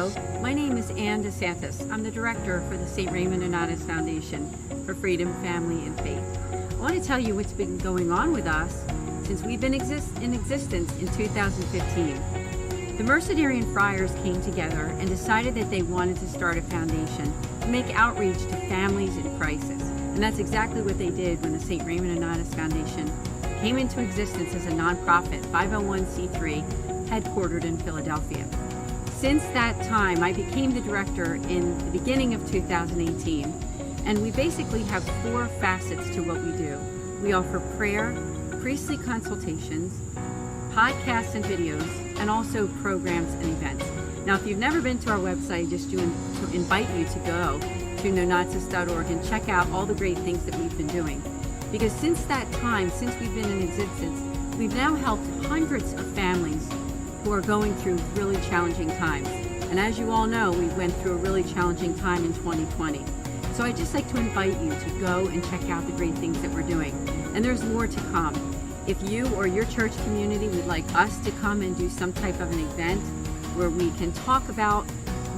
Hello, my name is Anne DeSantis. I'm the director for the St. Raymond Donatus Foundation for Freedom, Family, and Faith. I want to tell you what's been going on with us since we've been in existence in 2015. The Mercedarian Friars came together and decided that they wanted to start a foundation to make outreach to families in crisis. And that's exactly what they did when the St. Raymond Donatus Foundation came into existence as a nonprofit 501c3 headquartered in Philadelphia. Since that time, I became the director in the beginning of 2018, and we basically have four facets to what we do. We offer prayer, priestly consultations, podcasts and videos, and also programs and events. Now, if you've never been to our website, just to invite you to go to nonatsis.org and check out all the great things that we've been doing. Because since that time, since we've been in existence, we've now helped hundreds of families who are going through really challenging times. And as you all know, we went through a really challenging time in 2020. So I'd just like to invite you to go and check out the great things that we're doing. And there's more to come. If you or your church community would like us to come and do some type of an event where we can talk about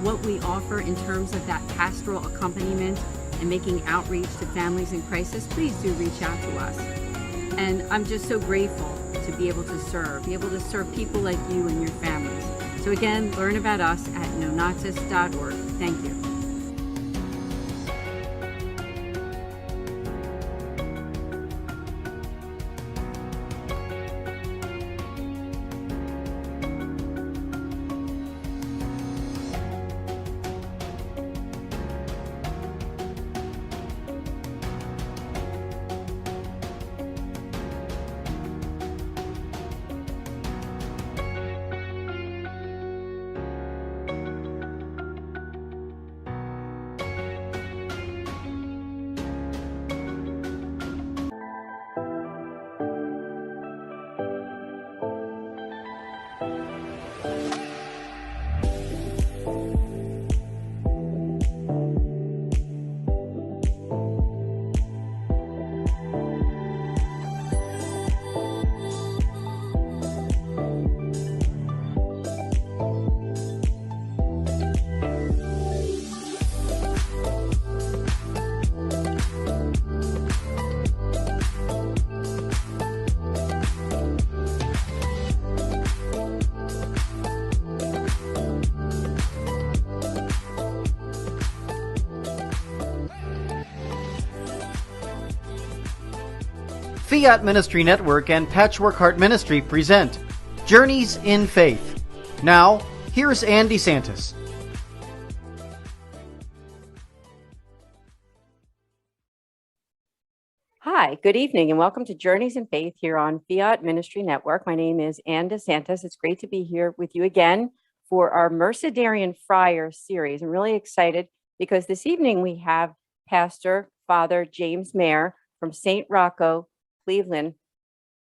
what we offer in terms of that pastoral accompaniment and making outreach to families in crisis, please do reach out to us. And I'm just so grateful to be able to serve people like you and your families. So again, learn about us at nonatsis.org. Thank you. Fiat Ministry Network and Patchwork Heart Ministry present Journeys in Faith. Now, here's Anne DeSantis. Hi, good evening, and welcome to Journeys in Faith here on Fiat Ministry Network. My name is Anne DeSantis. It's great to be here with you again for our Mercedarian Friars series. I'm really excited because this evening we have Pastor Father James Mayer from Saint Rocco, Cleveland,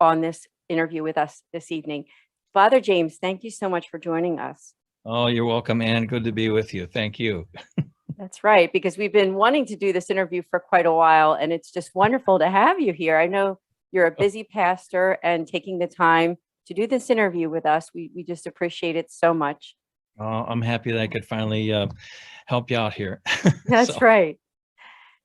on this interview with us this evening. Father James, thank you so much for joining us. Oh, you're welcome, Anne. Good to be with you. Thank you. That's right, because we've been wanting to do this interview for quite a while, and it's just wonderful to have you here. I know you're a busy pastor, and taking the time to do this interview with us, we just appreciate it so much. I'm happy that I could finally help you out here. That's right.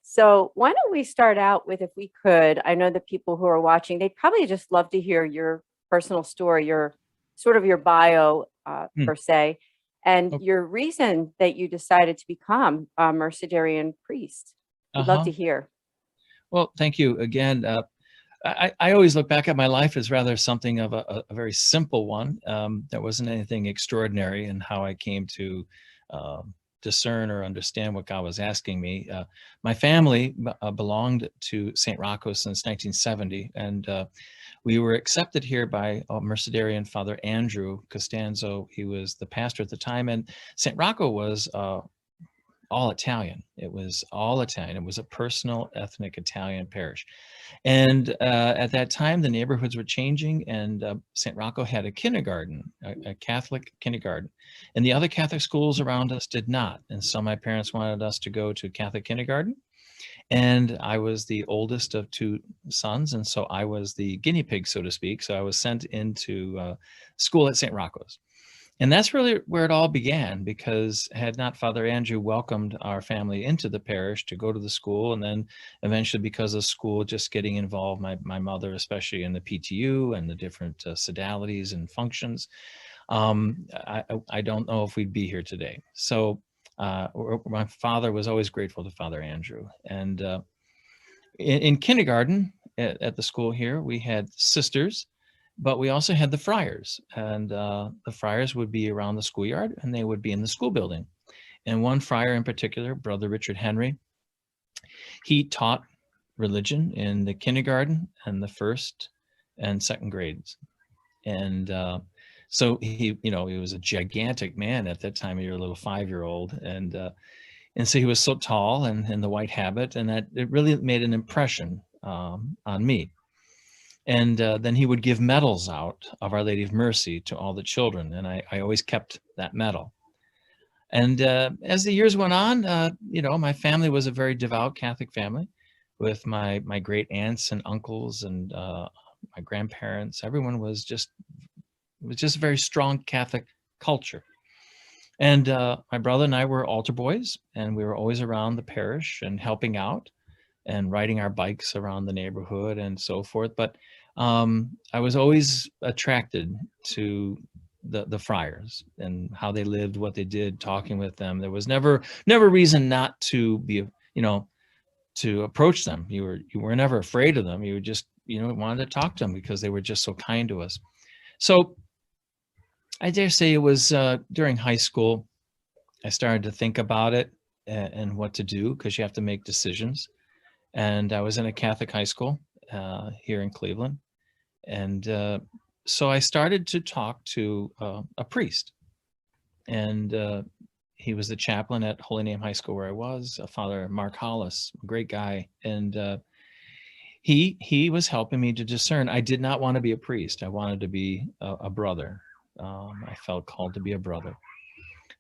So why don't we start out with, if we could, I know the people who are watching, they'd probably just love to hear your personal story, your sort of your bio per se, and your reason that you decided to become a Mercedarian priest. We'd love to hear. Well, thank you again. I always look back at my life as rather something of a very simple one. There wasn't anything extraordinary in how I came to discern or understand what God was asking me. My family belonged to Saint Rocco since 1970, and we were accepted here by Mercedarian Father Andrew Costanzo. He was the pastor at the time, and Saint Rocco was all Italian. It was all Italian. It was a personal ethnic Italian parish. And at that time, the neighborhoods were changing, and St. Rocco had a kindergarten, a Catholic kindergarten. And the other Catholic schools around us did not. And so my parents wanted us to go to Catholic kindergarten. And I was the oldest of two sons, and so I was the guinea pig, so to speak. So I was sent into school at St. Rocco's. And that's really where it all began, because had not Father Andrew welcomed our family into the parish to go to the school, and then eventually because of school just getting involved, my mother, especially in the PTU and the different sodalities and functions, I don't know if we'd be here today. So my father was always grateful to Father Andrew. And in kindergarten at the school here, we had sisters, but we also had the friars, and the friars would be around the schoolyard, and they would be in the school building. And one friar in particular, Brother Richard Henry, he taught religion in the kindergarten and the first and second grades. And so he was a gigantic man at that time. You're a little 5-year-old, and so he was so tall and in the white habit, and that it really made an impression on me. And then he would give medals out of Our Lady of Mercy to all the children, and I always kept that medal. And as the years went on, my family was a very devout Catholic family, with my great aunts and uncles and my grandparents. Everyone was just a very strong Catholic culture. And my brother and I were altar boys, and we were always around the parish and helping out and riding our bikes around the neighborhood and so forth. But I was always attracted to the friars and how they lived, what they did, talking with them. There was never reason not to be, to approach them. You were never afraid of them. You would just, wanted to talk to them because they were just so kind to us. So I dare say it was during high school, I started to think about it and what to do, because you have to make decisions. And I was in a Catholic high school here in Cleveland. And so I started to talk to a priest. And he was the chaplain at Holy Name High School where I was, Father Mark Hollis, a great guy. And he was helping me to discern. I did not want to be a priest. I wanted to be a brother. I felt called to be a brother.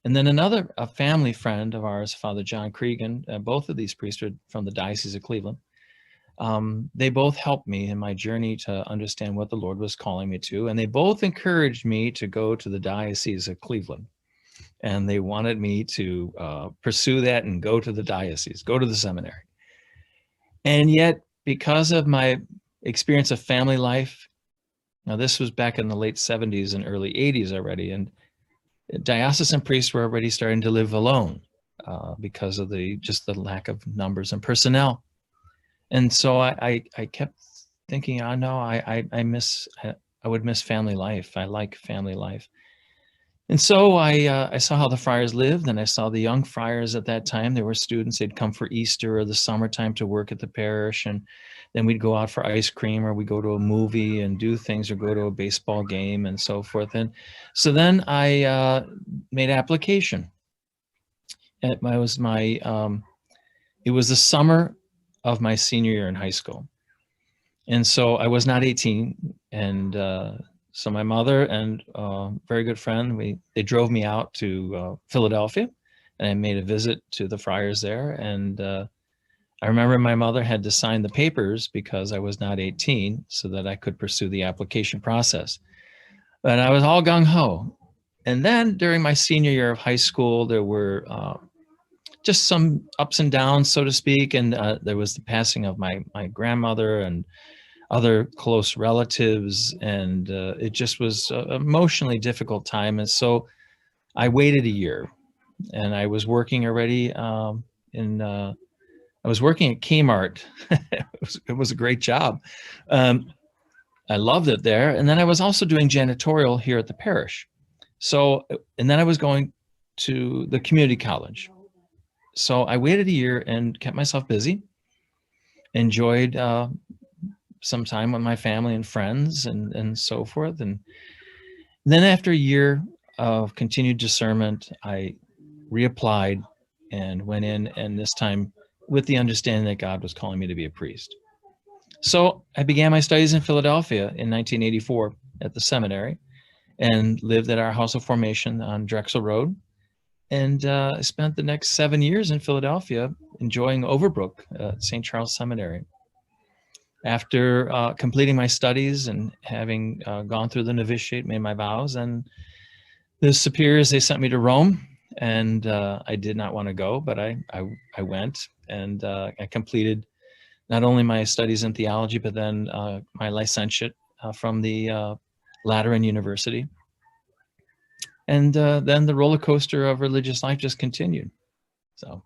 And then a family friend of ours, Father John Cregan, both of these priests are from the Diocese of Cleveland. They both helped me in my journey to understand what the Lord was calling me to. And they both encouraged me to go to the Diocese of Cleveland. And they wanted me to pursue that and go to the diocese, go to the seminary. And yet, because of my experience of family life, now this was back in the late 70s and early 80s already, and diocesan priests were already starting to live alone because of the lack of numbers and personnel. And so I kept thinking, I would miss family life. I like family life. And so I saw how the friars lived, and I saw the young friars at that time. They were students. They'd come for Easter or the summertime to work at the parish, and then we'd go out for ice cream, or we'd go to a movie and do things, or go to a baseball game and so forth. And so then I made application. And it was the summer of my senior year in high school. And so I was not 18, and so my mother and a very good friend, they drove me out to Philadelphia, and I made a visit to the friars there. And I remember my mother had to sign the papers because I was not 18 so that I could pursue the application process. But I was all gung-ho. And then during my senior year of high school, there were just some ups and downs, so to speak. And there was the passing of my grandmother and other close relatives, and it just was an emotionally difficult time. And so I waited a year, and I was working already I was working at Kmart. It was a great job. I loved it there. And then I was also doing janitorial here at the parish. So, and then I was going to the community college. So I waited a year and kept myself busy, enjoyed some time with my family and friends and so forth. And then after a year of continued discernment, I reapplied and went in, and this time with the understanding that God was calling me to be a priest. So I began my studies in Philadelphia in 1984 at the seminary, and lived at our House of Formation on Drexel Road. And I spent the next 7 years in Philadelphia enjoying Overbrook at St. Charles Seminary. After completing my studies and having gone through the novitiate, made my vows, and The superiors, they sent me to Rome, and I did not want to go, but I went, and I completed not only my studies in theology, but then my licentiate from the Lateran University. And then the roller coaster of religious life just continued. So.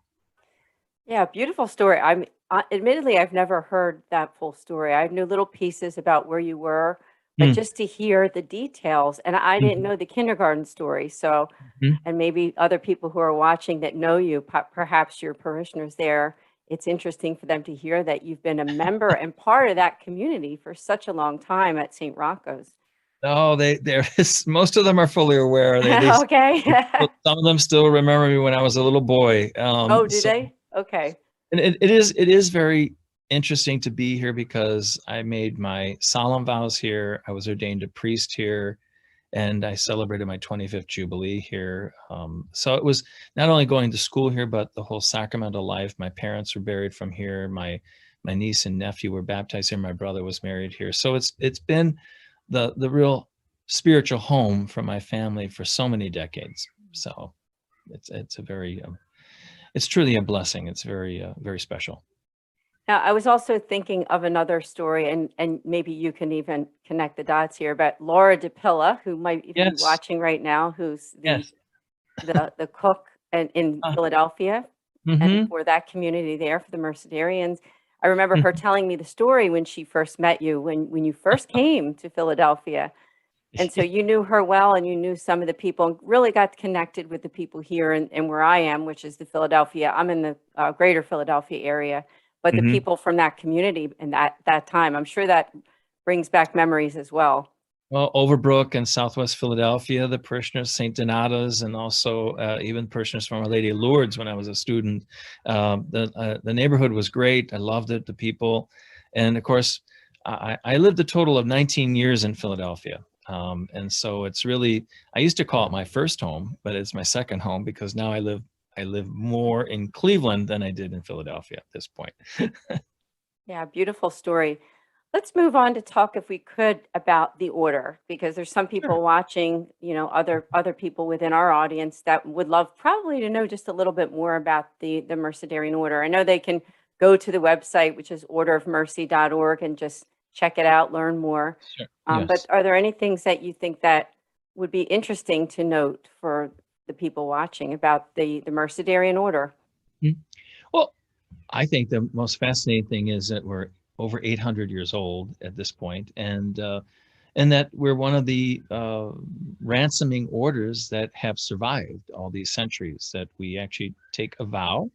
Yeah, beautiful story. I'm admittedly, I've never heard that full story. I knew little pieces about where you were, but Mm, just to hear the details, and I didn't mhm, know the kindergarten story. So, mhm. and maybe other people who are watching that know you, perhaps your parishioners there, it's interesting for them to hear that you've been a member and part of that community for such a long time at Saint Rocco's. Oh, there is, most of them are fully aware. Okay. Some of them still remember me when I was a little boy. Oh, do they? Okay. And it is very interesting to be here because I made my solemn vows here. I was ordained a priest here, and I celebrated my 25th Jubilee here. So it was not only going to school here, but the whole sacramental life. My parents were buried from here. My niece and nephew were baptized here. My brother was married here. So it's been the real spiritual home for my family for so many decades. So it's a very it's truly a blessing. It's very special. Now, I was also thinking of another story, and maybe you can even connect the dots here, but Laura DePilla, who might even be Yes, watching right now, who's yes. the cook in Uh, Philadelphia, and mm-hmm, for that community there for the Mercedarians. I remember her mm-hmm. telling me the story when she first met you, when you first came to Philadelphia. And so you knew her well, and you knew some of the people, and really got connected with the people here and where I am, which is the Philadelphia. I'm in the greater Philadelphia area, but the Hmm. people from that community and that time, I'm sure that brings back memories as well. Well, Overbrook and Southwest Philadelphia, the parishioners, St. Donata's, and also even parishioners from Our Lady of Lourdes when I was a student. The neighborhood was great. I loved it, the people. And of course, I lived a total of 19 years in Philadelphia. And so it's really, I used to call it my first home, but it's my second home because now I live more in Cleveland than I did in Philadelphia at this point. Yeah, beautiful story. Let's move on to talk, if we could, about the order, because there's some Sure. people watching, other people within our audience that would love probably to know just a little bit more about the Mercedarian order. I know they can go to the website, which is orderofmercy.org, and just check it out, learn more. Sure. But Yes. are there any things that you think that would be interesting to note for the people watching about the Mercedarian order? Mhm. Well, I think the most fascinating thing is that we're over 800 years old at this point, and that we're one of the ransoming orders that have survived all these centuries. That we actually take a vow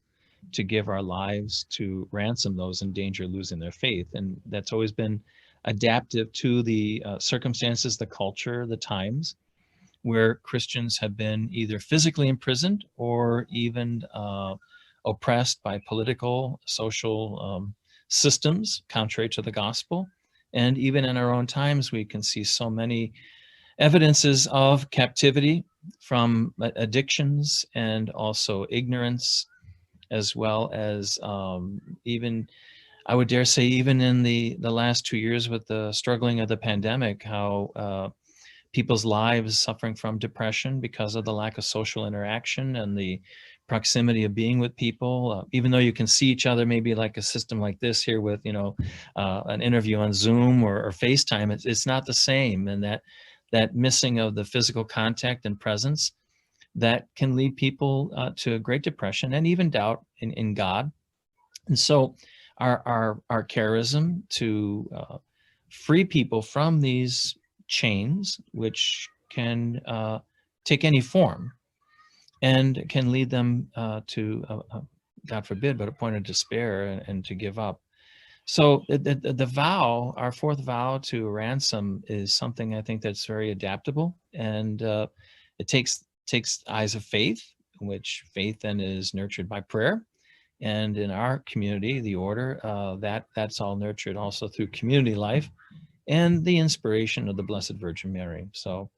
to give our lives to ransom those in danger of losing their faith, and that's always been adaptive to the circumstances, the culture, the times, where Christians have been either physically imprisoned or even oppressed by political, social systems contrary to the gospel. And even in our own times, we can see so many evidences of captivity from addictions and also ignorance, as well as even, I would dare say, even in the last 2 years with the struggling of the pandemic, how people's lives suffering from depression because of the lack of social interaction and the proximity of being with people, even though you can see each other, maybe like a system like this here with, an interview on Zoom or FaceTime, it's not the same. And that missing of the physical contact and presence, that can lead people to great depression and even doubt in God. And so our charism to free people from these chains, which can take any form and can lead them to, God forbid, but a point of despair and to give up. So the vow, our fourth vow to ransom, is something I think that's very adaptable, and it takes eyes of faith, which faith then is nurtured by prayer. And in our community, the order, that's all nurtured also through community life and the inspiration of the Blessed Virgin Mary. So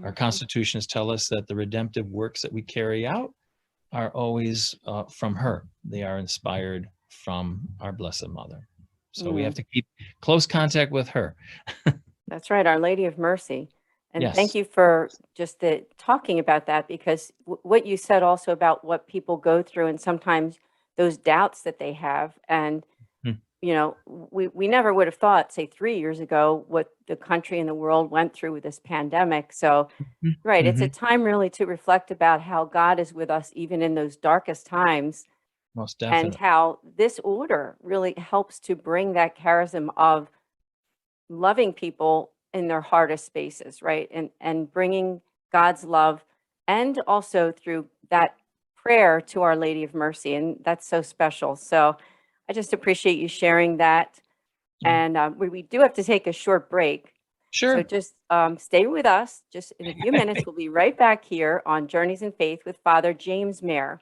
our Mhm. constitutions tell us that the redemptive works that we carry out are always from her. They are inspired from our Blessed Mother. So we have Mm, to keep close contact with her. that's right, Our Lady of Mercy. And thank Yes. you for just talking about that, because what you said also about what people go through and sometimes those doubts that they have. And, Mm. we never would have thought, say, 3 years ago, what the country and the world went through with this pandemic. So, right, it's a Mm-hmm. time really to reflect about how God is with us even in those darkest times, Most and definitely. how this order really helps to bring that charism of loving people in their hardest spaces, right? And bringing God's love, and also through that prayer to Our Lady of Mercy. And that's so special. So I just appreciate you sharing that. Yeah. And we do have to take a short break. So Sure. just stay with us. Just in a few minutes, we'll be right back here on Journeys in Faith with Father James Mayer.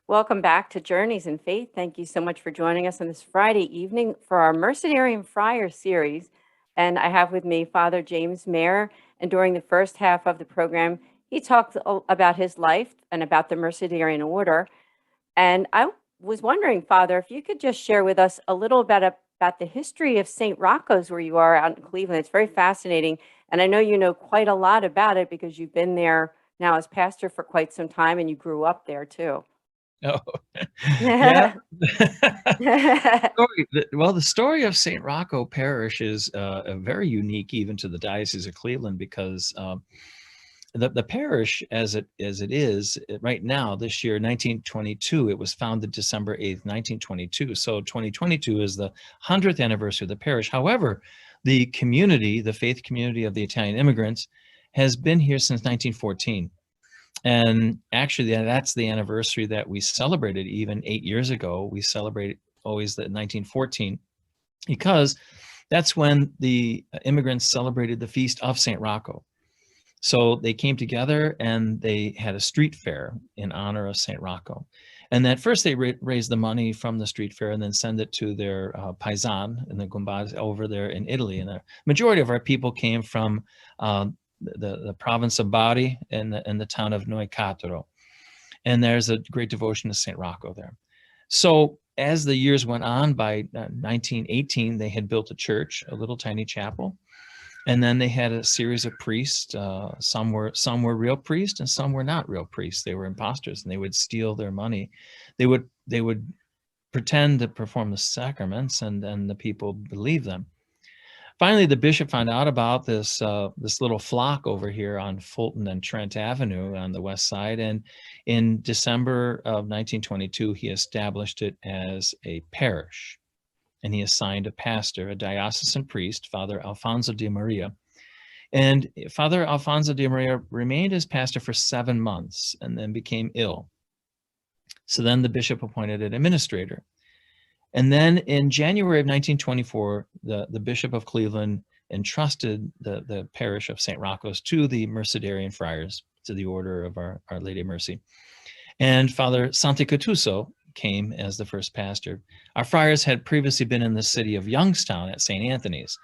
Welcome back to Journeys in Faith. Thank you so much for joining us on this Friday evening for our Mercedarian Friars series. And I have with me Father James Mayer. And during the first half of the program, he talked about his life and about the Mercedarian Order. And I was wondering, Father, if you could just share with us a little bit about the history of Saint Rocco's, where you are out in Cleveland. It's very fascinating. And I know you know quite a lot about it because you've been there now as pastor for quite some time, and you grew up there too. Oh, yeah. Well, the story of Saint Rocco Parish is very unique even to the Diocese of Cleveland, because the parish, as it is right now, this year, 1922, it was founded December 8th, 1922. So 2022 is the 100th anniversary of the parish. However, the community, the faith community of the Italian immigrants, has been here since 1914. And actually, that's the anniversary that we celebrated even 8 years ago. We celebrate always the 1914, because that's when the immigrants celebrated the feast of Saint Rocco. So they came together and they had a street fair in honor of Saint Rocco. And at first they raised the money from the street fair and then send it to their paisan and the gumbaz over there in Italy. And the majority of our people came from the province of Bari and the town of Neuquatro. And there's a great devotion to Saint Rocco there. So as the years went on, by 1918, they had built a church, a little tiny chapel. And then they had a series of priests. Some were real priests and some were not real priests. They were imposters, and they would steal their money. They would pretend to perform the sacraments, and then the people believed them. Finally, the bishop found out about this little flock over here on Fulton and Trent Avenue on the west side, and in December of 1922, he established it as a parish, and he assigned a pastor, a diocesan priest, Father Alfonso de Maria. And Father Alfonso de Maria remained as pastor for 7 months and then became ill. So then the bishop appointed an administrator. And then in January of 1924, the Bishop of Cleveland entrusted the parish of Saint Rocco's to the Mercedarian Friars, to the Order of Our Lady of Mercy. And Father Sant'Icatuso came as the first pastor. Our friars had previously been in the city of Youngstown at St. Anthony's,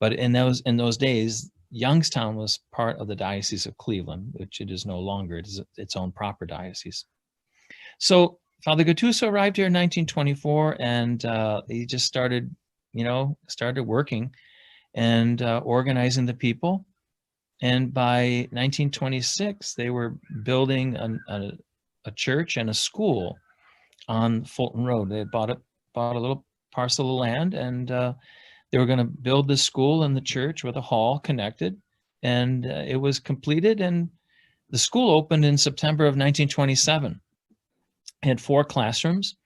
but in those days, Youngstown was part of the Diocese of Cleveland, which it is no longer. It is its own proper diocese. So Father Gattuso arrived here in 1924, and he just started working and organizing the people. And by 1926, they were building a church and a school on Fulton Road. They had bought a little parcel of land, and they were going to build this school and the church with a hall connected, and it was completed, and the school opened in September of 1927. It had 4 classrooms,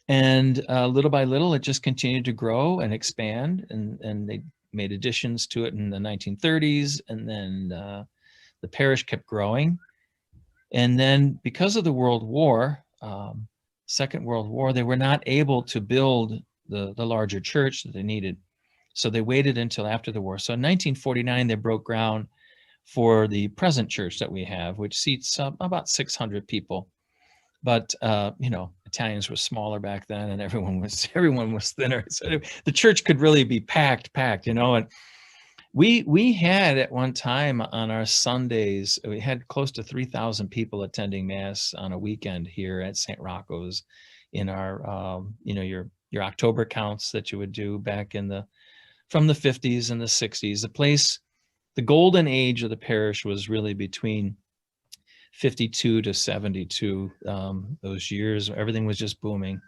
and little by little, it just continued to grow and expand, and they made additions to it in the 1930s, and then the parish kept growing. And then because of the World War, Second World War, they were not able to build the larger church that they needed. So they waited until after the war. So in 1949, they broke ground for the present church that we have, which seats about 600 people. But you know, Italians were smaller back then, and everyone was thinner. So the church could really be packed, you know. And we had at one time on our Sundays, we had close to 3,000 people attending Mass on a weekend here at Saint Rocco's in our you know, your October counts that you would do back in from the 50s and the 60s. The place, the golden age of the parish was really between 52 to 72, those years. Everything was just booming.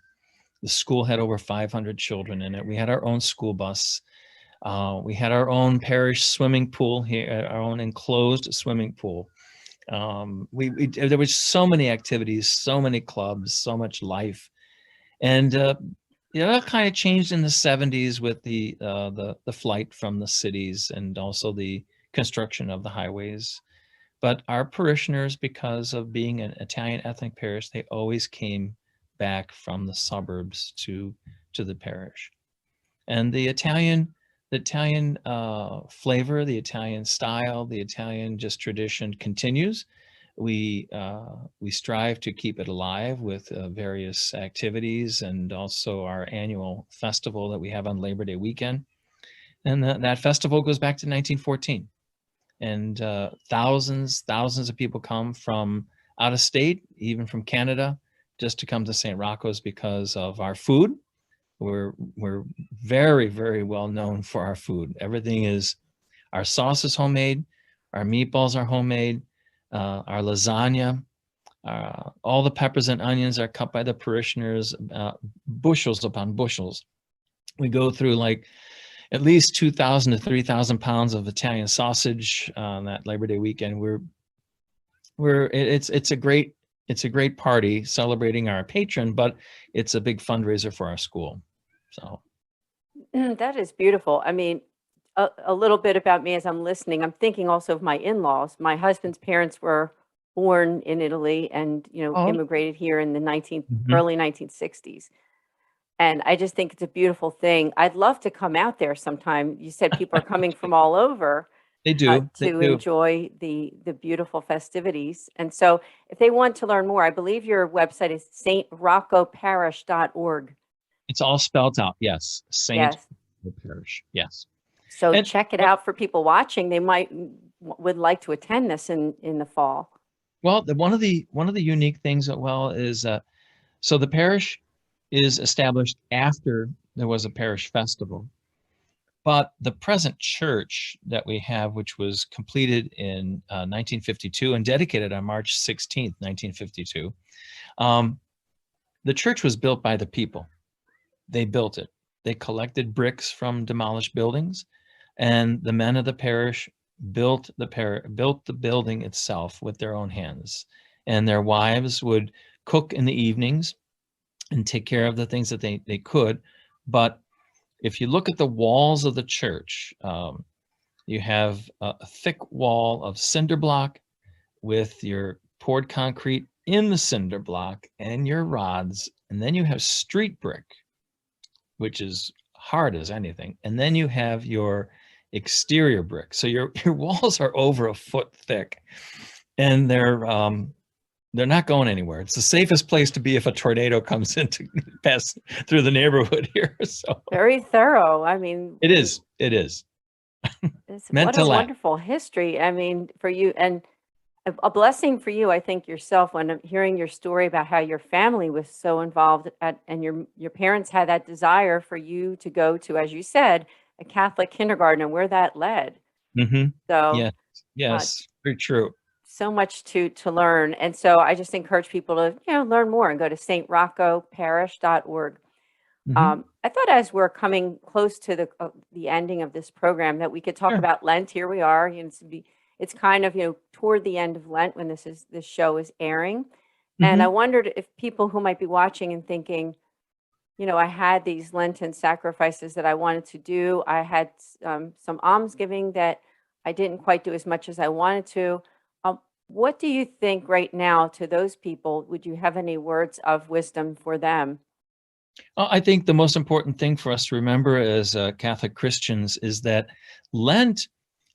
The school had over 500 children in it. We had our own school bus. We had our own parish swimming pool here, our own enclosed swimming pool. There was so many activities, so many clubs, so much life. And you know, that kind of changed in the 70s with the flight from the cities and also the construction of the highways. But our parishioners, because of being an Italian ethnic parish, they always came back from the suburbs to the parish. And the Italian flavor, the Italian style, the Italian just tradition continues. We strive to keep it alive with various activities, and also our annual festival that we have on Labor Day weekend. And that festival goes back to 1914. And thousands of people come from out of state, even from Canada, just to come to Saint Rocco's because of our food. We're very, very well known for our food. Everything is, our sauce is homemade, our meatballs are homemade, our lasagna, all the peppers and onions are cut by the parishioners, bushels upon bushels. We go through like at least 2,000 to 3,000 pounds of Italian sausage on that Labor Day weekend. It's a great party celebrating our patron, but it's a big fundraiser for our school. So That is beautiful. I mean, a little bit about me as I'm listening. I'm thinking also of my in-laws. My husband's parents were born in Italy and, you know, Oh. immigrated here in the Mhm. early 1960s. And I just think it's a beautiful thing. I'd love to come out there sometime. You said people are coming from all over They do. to enjoy the beautiful festivities. And so if they want to learn more, I believe your website is saintroccoparish.org. It's all spelled out. Yes. Saint Yes. Rocco Parish. Yes. So And- check it out for people watching. They would like to attend this in the fall. Well, one of the unique things is so the parish is established after there was a parish festival, but the present church that we have, which was completed in 1952 and dedicated on March 16th, 1952, the church was built by the people. They built it. They collected bricks from demolished buildings, and the men of the parish built the building itself with their own hands. And their wives would cook in the evenings and take care of the things that they could. But if you look at the walls of the church, you have a thick wall of cinder block with your poured concrete in the cinder block and your rods. And then you have street brick, which is hard as anything. And then you have your exterior brick. So your walls are over a foot thick, and they're not going anywhere. It's the safest place to be if a tornado comes in to pass through the neighborhood here. So Very thorough. I mean, it is. Meant what to a last. wonderful history. I mean, for you, and a blessing for you, I think, yourself, when I'm hearing your story about how your family was so involved and your parents had that desire for you to go to, as you said, a Catholic kindergarten, and where that led. Mm-hmm. So Yes, very true. so much to learn. And so I just encourage people to, learn more and go to saintroccoparish.org. I thought as we're coming close to the ending of this program that we could talk Sure. about Lent. Here we are. It's kind of toward the end of Lent when this show is airing, and I Hmm. wondered if people who might be watching and thinking, I had these Lenten sacrifices that I wanted to do. I had some almsgiving that I didn't quite do as much as I wanted to. What do you think right now to those people? Would you have any words of wisdom for them? I think the most important thing for us to remember as Catholic Christians is that Lent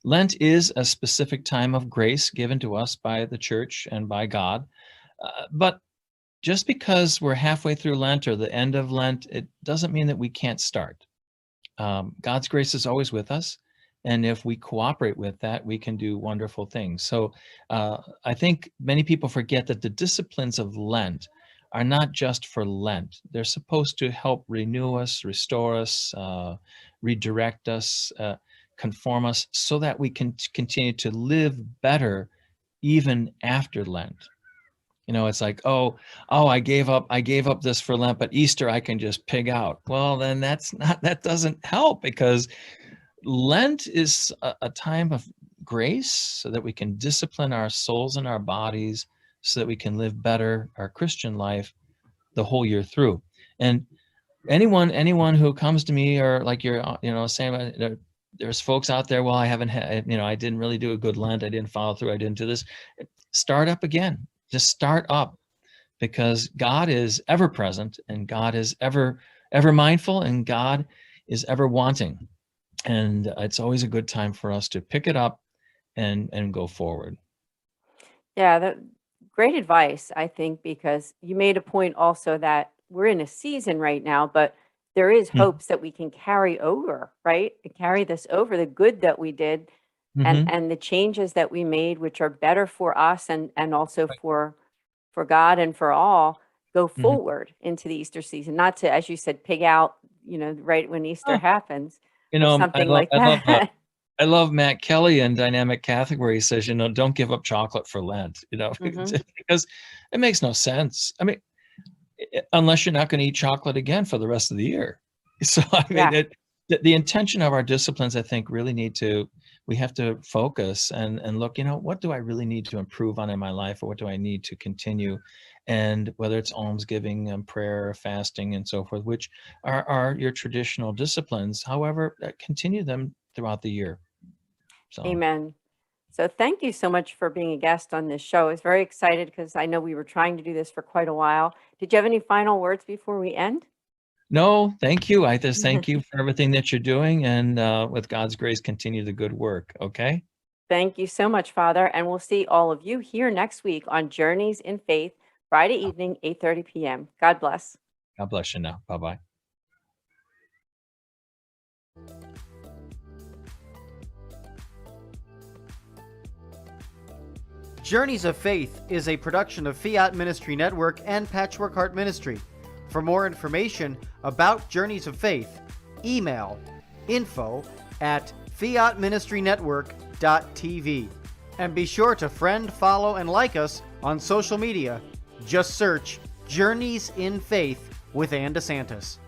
Lent is a specific time of grace given to us by the church and by God. But just because we're halfway through Lent or the end of Lent, it doesn't mean that we can't start. God's grace is always with us. And if we cooperate with that, we can do wonderful things. So I think many people forget that the disciplines of Lent are not just for Lent. They're supposed to help renew us, restore us, redirect us, conform us, so that we can continue to live better even after Lent. You know, it's like, I gave up this for Lent, but Easter I can just pig out. Well, then that doesn't help, because Lent is a time of grace so that we can discipline our souls and our bodies so that we can live better our Christian life the whole year through. And anyone who comes to me, or like you're, saying, there's folks out there, well, I haven't had, I didn't really do a good Lent. I didn't follow through. I didn't do this. Start up again. Just start up, because God is ever present, and God is ever mindful, and God is ever wanting. And it's always a good time for us to pick it up and go forward. Yeah, great advice, I think, because you made a point also that we're in a season right now, but there is hopes that we can carry over, right? Carry this over, the good that we did, Mm-hmm. and the changes that we made, which are better for us and also for God and for all, go Mm-hmm. forward into the Easter season. Not to, as you said, pig out, right when Easter Oh, happens, or I something love like that. I love Matt Kelly in Dynamic Catholic, where he says, don't give up chocolate for Lent, Hmm. because it makes no sense. I mean, unless you're not going to eat chocolate again for the rest of the year. So, I mean, Yeah. the intention of our disciplines, I think, we have to focus and look, what do I really need to improve on in my life, or what do I need to continue? And whether it's almsgiving and prayer, fasting, and so forth, which are your traditional disciplines, however, continue them throughout the year. So, Amen. So thank you so much for being a guest on this show. I was very excited because I know we were trying to do this for quite a while. Did you have any final words before we end? no, thank you. I just thank you for everything that you're doing, and with God's grace, continue the good work. Okay. Thank you so much, Father. And we'll see all of you here next week on Journeys in Faith, Friday evening, 8:30 p.m. God bless. God bless you now. Bye-bye. Journeys of Faith is a production of Fiat Ministry Network and Patchwork Heart Ministry. For more information about Journeys of Faith, email info@fiatministrynetwork.tv. And be sure to friend, follow, and like us on social media. Just search Journeys in Faith with Anne DeSantis.